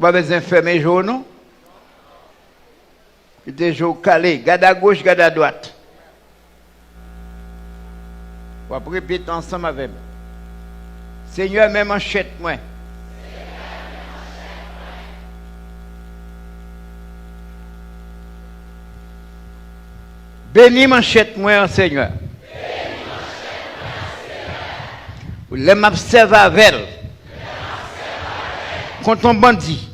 Pas besoin de fermer les jours, non? Des jours calés, garde à gauche, garde à droite. On va répéter ensemble avec moi. Seigneur, même manchette moi. Bénis manchette moi, Seigneur. Les m'observe avec elle. Quand on bandit,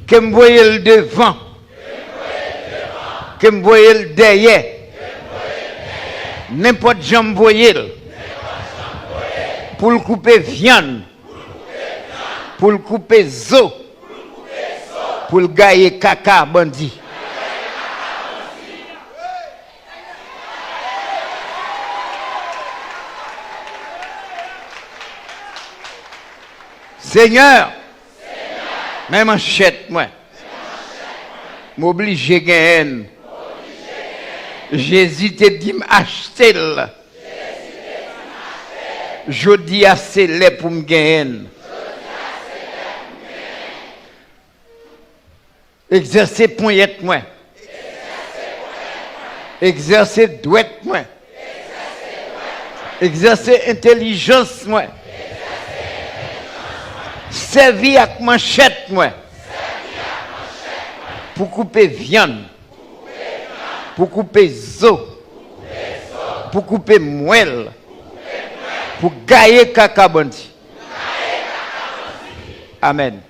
que me voyez le devant, que me voyez le derrière, n'importe qui me voyez pour le couper viande, pour le couper zo, pour le gailler caca bandit. Seigneur, même manchette moi, m'oblige à gagner. Jésus te dit m'acheter. Je dis assez laid pour me gagner. Exercer poignette moi. Exercer douette moi. Exercer intelligence moi. Servir avec manchette moi. Pour couper viande. Pour couper zo. Pour couper moelle. Pour gailler caca bandi. Amen.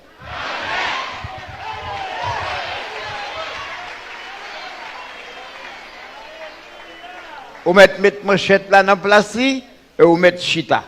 Vous mettez manchette là dans la place et vous mettez chita.